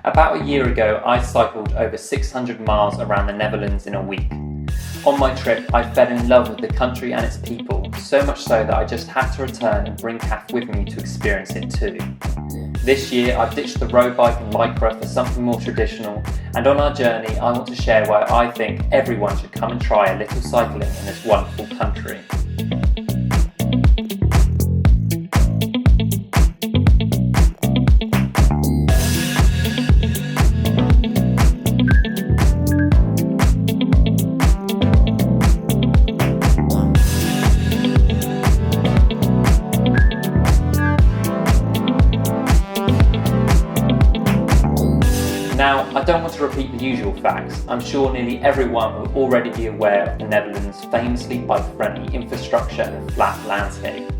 About a year ago, I cycled over 600 miles around the Netherlands in a week. On my trip, I fell in love with the country and its people, so much so that I just had to return and bring Kath with me to experience it too. This year, I've ditched the road bike and lycra for something more traditional, and on our journey, I want to share why I think everyone should come and try a little cycling in this wonderful country. Now, I don't want to repeat the usual facts. I'm sure nearly everyone will already be aware of the Netherlands' famously bike-friendly infrastructure and flat landscape.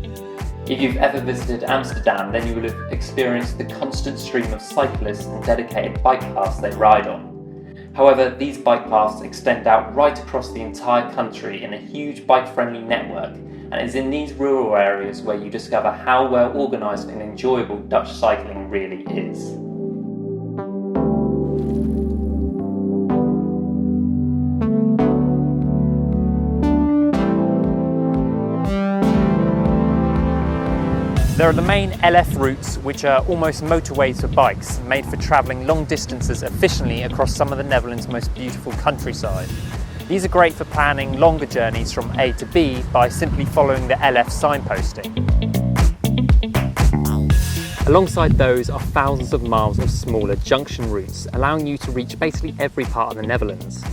If you've ever visited Amsterdam, then you will have experienced the constant stream of cyclists and dedicated bike paths they ride on. However, these bike paths extend out right across the entire country in a huge bike-friendly network, and it's in these rural areas where you discover how well organised and enjoyable Dutch cycling really is. There are the main LF routes, which are almost motorways for bikes, made for travelling long distances efficiently across some of the Netherlands' most beautiful countryside. These are great for planning longer journeys from A to B by simply following the LF signposting. Alongside those are thousands of miles of smaller junction routes, allowing you to reach basically every part of the Netherlands.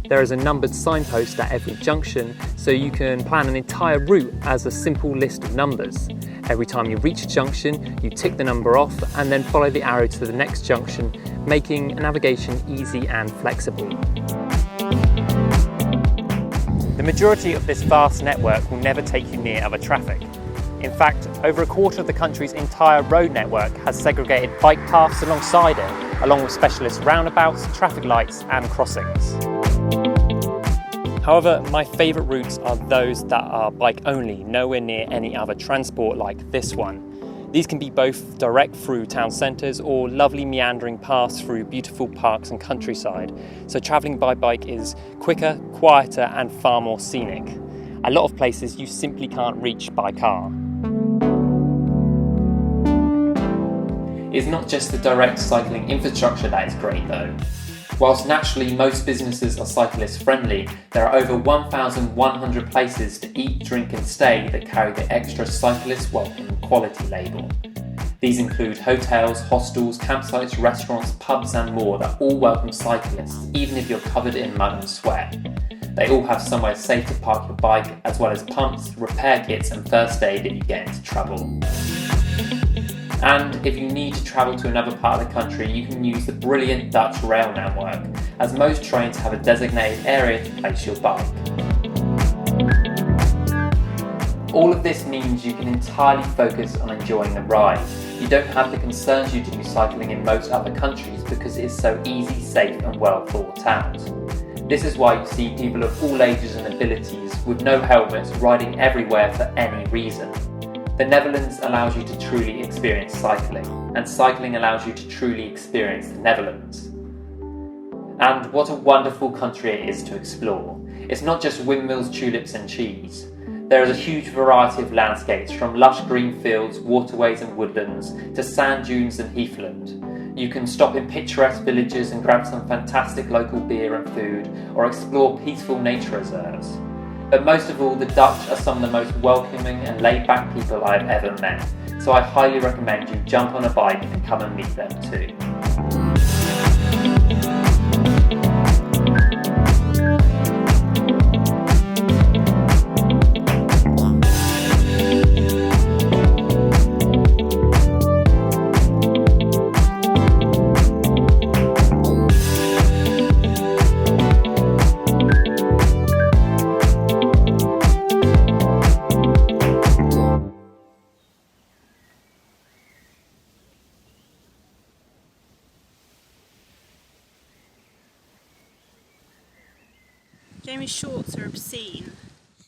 There is a numbered signpost at every junction, so you can plan an entire route as a simple list of numbers. Every time you reach a junction, you tick the number off and then follow the arrow to the next junction, making navigation easy and flexible. The majority of this vast network will never take you near other traffic. In fact, over a quarter of the country's entire road network has segregated bike paths alongside it, along with specialist roundabouts, traffic lights and crossings. However, my favourite routes are those that are bike only, nowhere near any other transport like this one. These can be both direct through town centres or lovely meandering paths through beautiful parks and countryside, so travelling by bike is quicker, quieter and far more scenic. A lot of places you simply can't reach by car. It's not just the direct cycling infrastructure that is great though. Whilst naturally most businesses are cyclist friendly, there are over 1,100 places to eat, drink and stay that carry the extra cyclist welcome quality label. These include hotels, hostels, campsites, restaurants, pubs and more that all welcome cyclists, even if you're covered in mud and sweat. They all have somewhere safe to park your bike, as well as pumps, repair kits and first aid if you get into trouble. And if you need to travel to another part of the country, you can use the brilliant Dutch rail network, as most trains have a designated area to place your bike. All of this means you can entirely focus on enjoying the ride. You don't have the concerns you do cycling in most other countries because it is so easy, safe and well thought out. This is why you see people of all ages and abilities with no helmets riding everywhere for any reason. The Netherlands allows you to truly experience cycling, and cycling allows you to truly experience the Netherlands. And what a wonderful country it is to explore. It's not just windmills, tulips and cheese. There is a huge variety of landscapes, from lush green fields, waterways and woodlands, to sand dunes and heathland. You can stop in picturesque villages and grab some fantastic local beer and food, or explore peaceful nature reserves. But most of all, the Dutch are some of the most welcoming and laid-back people I have ever met, so I highly recommend you jump on a bike and come and meet them too. Jamie's shorts are obscene.